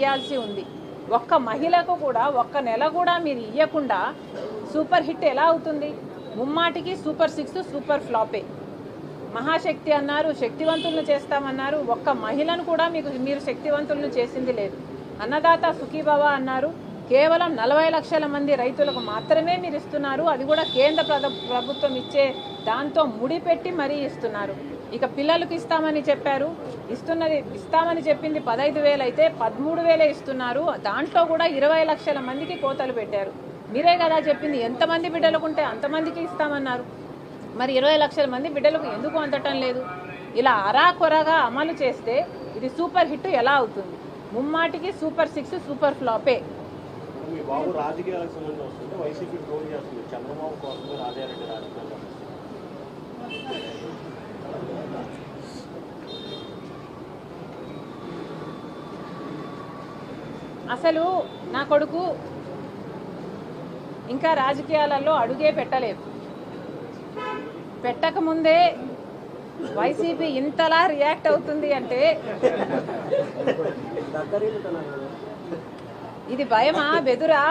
ఇవ్వాల్సి ఉంది. ఒక్క మహిళకు కూడా ఒక్క నెల కూడా మీరు ఇవ్వకుండా సూపర్ హిట్ ఎలా అవుతుంది? ముమ్మాటికి సూపర్ 6 సూపర్ ఫ్లాపే. మహాశక్తి అన్నారు, శక్తివంతులను చేస్తామన్నారు, ఒక్క మహిళను కూడా మీరు శక్తివంతులను చేసింది లేదు. అన్నదాత సుఖీభవ అన్నారు, కేవలం 40 లక్షల మంది రైతులకు మాత్రమే మీరు ఇస్తున్నారు. అది కూడా కేంద్ర ప్రభుత్వం ఇచ్చే దాంతో ముడిపెట్టి మరీ ఇస్తున్నారు. ఇక పిల్లలకు ఇస్తామని చెప్పారు, ఇస్తామని చెప్పింది 15,000 అయితే 13,000 ఇస్తున్నారు. దాంట్లో కూడా 20 లక్షల మందికి కోతలు పెట్టారు. మీరే కదా చెప్పింది ఎంతమంది బిడ్డలకుంటే అంతమందికి ఇస్తామన్నారు. మరి 20 లక్షల మంది బిడ్డలకు ఎందుకు అందటం లేదు? ఇలా అరాకొరగా అమలు చేస్తే ఇది సూపర్ హిట్ ఎలా అవుతుంది? ముమ్మాటికి సూపర్ 6 సూపర్ ఫ్లాపే. అసలు నా కొడుకు ఇంకా రాజకీయాలలో అడుగే పెట్టలేదు. పెట్టకముందే వైసీపీ ఇంతలా రియాక్ట్ అవుతుంది అంటే ఇది భయమా బెదురా?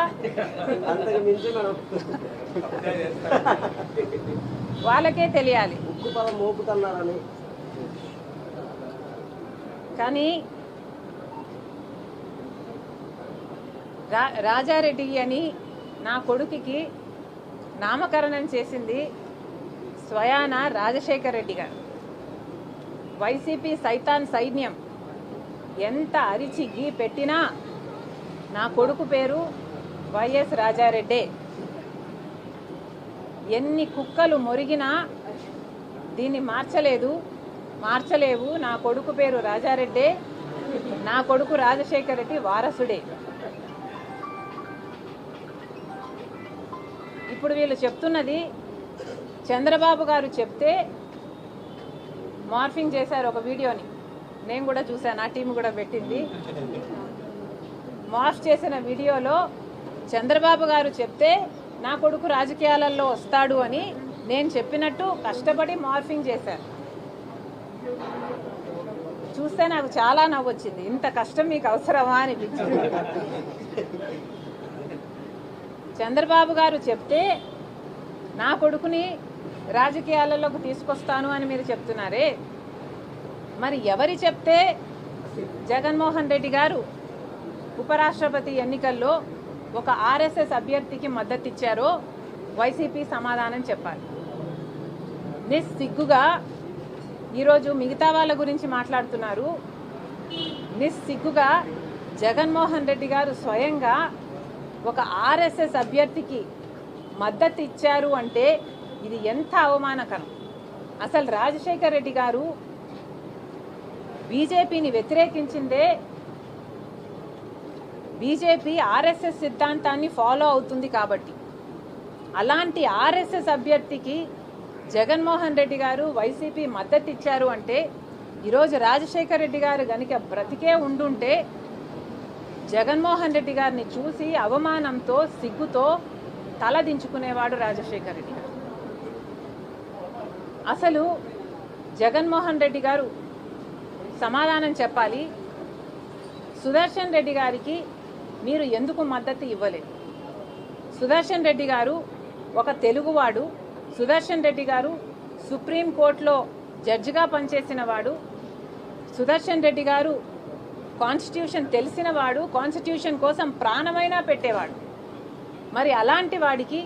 వాళ్ళకే తెలియాలి. కానీ రాజారెడ్డి అని నా కొడుకుకి నామకరణం చేసింది స్వయాన రాజశేఖర్ రెడ్డి గారు. వైసీపీ సైతాన్ సైన్యం ఎంత అరిచి గీ పెట్టినా నా కొడుకు పేరు వైఎస్ రాజారెడ్డే. ఎన్ని కుక్కలు మొరిగినా దీన్ని మార్చలేవు. నా కొడుకు పేరు రాజారెడ్డే, నా కొడుకు రాజశేఖర్ రెడ్డి వారసుడే. ఇప్పుడు వీళ్ళు చెప్తున్నది చంద్రబాబు గారు చెప్తే మార్ఫింగ్ చేశారు ఒక వీడియోని, నేను కూడా చూశాను, నా టీం కూడా పెట్టింది. మార్ఫ్ చేసిన వీడియోలో చంద్రబాబు గారు చెప్తే నా కొడుకు రాజకీయాలలో వస్తాడు అని నేను చెప్పినట్టు కష్టపడి మార్ఫింగ్ చేశారు. చూస్తే నాకు చాలా నవ్వొచ్చింది. ఇంత కష్టం మీకు అవసరమా అనిపించింది. చంద్రబాబు గారు చెప్తే నా కొడుకుని రాజకీయాలలోకి తీసుకొస్తాను అని మీరు చెప్తున్నారే, మరి ఎవరి చెప్తే జగన్మోహన్ రెడ్డి గారు ఉపరాష్ట్రపతి ఎన్నికల్లో ఒక ఆర్ఎస్ఎస్ అభ్యర్థికి మద్దతు ఇచ్చారో వైసీపీ సమాధానం చెప్పాలి. నిస్సిగ్గుగా ఈరోజు మిగతా వాళ్ళ గురించి మాట్లాడుతున్నారు. నిస్సిగ్గుగా జగన్మోహన్ రెడ్డి గారు స్వయంగా ఒక ఆర్ఎస్ఎస్ అభ్యర్థికి మద్దతు ఇచ్చారు అంటే ఇది ఎంత అవమానకరం. అసలు రాజశేఖర్ రెడ్డి గారు బీజేపీని వ్యతిరేకించిందే బీజేపీ ఆర్ఎస్ఎస్ సిద్ధాంతాన్ని ఫాలో అవుతుంది కాబట్టి. అలాంటి ఆర్ఎస్ఎస్ అభ్యర్థికి జగన్మోహన్ రెడ్డి గారు వైసీపీ మద్దతు ఇచ్చారు అంటే ఈరోజు రాజశేఖర్ రెడ్డి గారు గనుక బ్రతికే ఉండుంటే జగన్మోహన్ రెడ్డి గారిని చూసి అవమానంతో సిగ్గుతో తలదించుకునేవాడు రాజశేఖర్ రెడ్డి గారు. అసలు జగన్మోహన్ రెడ్డి గారు సమాధానం చెప్పాలి. సుదర్శన్ రెడ్డి గారికి మీరు ఎందుకు మద్దతు ఇవ్వలేదు? సుదర్శన్ రెడ్డి గారు ఒక తెలుగువాడు. సుదర్శన్ రెడ్డి గారు సుప్రీంకోర్టులో జడ్జిగా పనిచేసిన వాడు. సుదర్శన్ రెడ్డి గారు కాన్స్టిట్యూషన్ తెలిసిన వాడు, కాన్స్టిట్యూషన్ కోసం ప్రాణమైనా పెట్టేవాడు. మరి అలాంటి వాడికి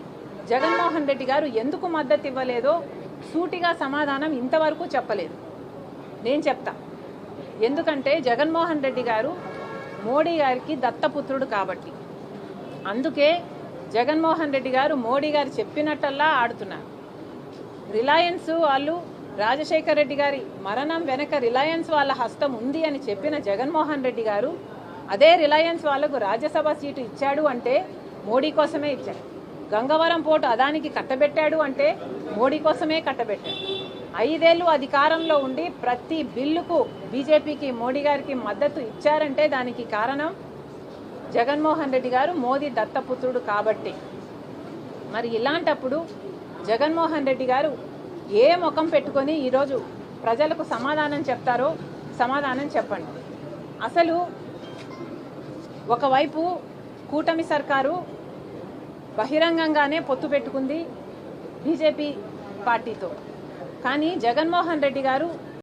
జగన్మోహన్ రెడ్డి గారు ఎందుకు మద్దతు ఇవ్వలేదో సూటిగా సమాధానం ఇంతవరకు చెప్పలేదు. నేను చెప్తా. ఎందుకంటే జగన్మోహన్ రెడ్డి గారు మోడీ గారికి దత్తపుత్రుడు కాబట్టి. అందుకే జగన్మోహన్ రెడ్డి గారు మోడీ గారు చెప్పినట్టల్లా ఆడుతున్నారు. రిలయన్స్ వాళ్ళు రాజశేఖర్ రెడ్డి గారి మరణం వెనక రిలయన్స్ వాళ్ళ హస్తం ఉంది అని చెప్పిన జగన్మోహన్ రెడ్డి గారు అదే రిలయన్స్ వాళ్లకు రాజ్యసభ సీటు ఇచ్చాడు అంటే మోడీ కోసమే ఇచ్చాడు. గంగవరం పోర్టు అదానికి కట్టబెట్టాడు అంటే మోడీ కోసమే కట్టబెట్టాడు. 5 ఏళ్ళు అధికారంలో ఉండి ప్రతి బిల్లుకు బీజేపీకి మోడీ గారికి మద్దతు ఇచ్చారంటే దానికి కారణం జగన్మోహన్ రెడ్డి గారు మోదీ దత్తపుత్రుడు కాబట్టి. మరి ఇలాంటప్పుడు జగన్మోహన్ రెడ్డి గారు ఏ ముఖం పెట్టుకొని ఈరోజు ప్రజలకు సమాధానం చెప్తారో సమాధానం చెప్పండి. అసలు ఒకవైపు కూటమి సర్కారు బహిరంగంగానే పొత్తు పెట్టుకుంది బీజేపీ పార్టీతో. కానీ జగన్మోహన్ రెడ్డి గారు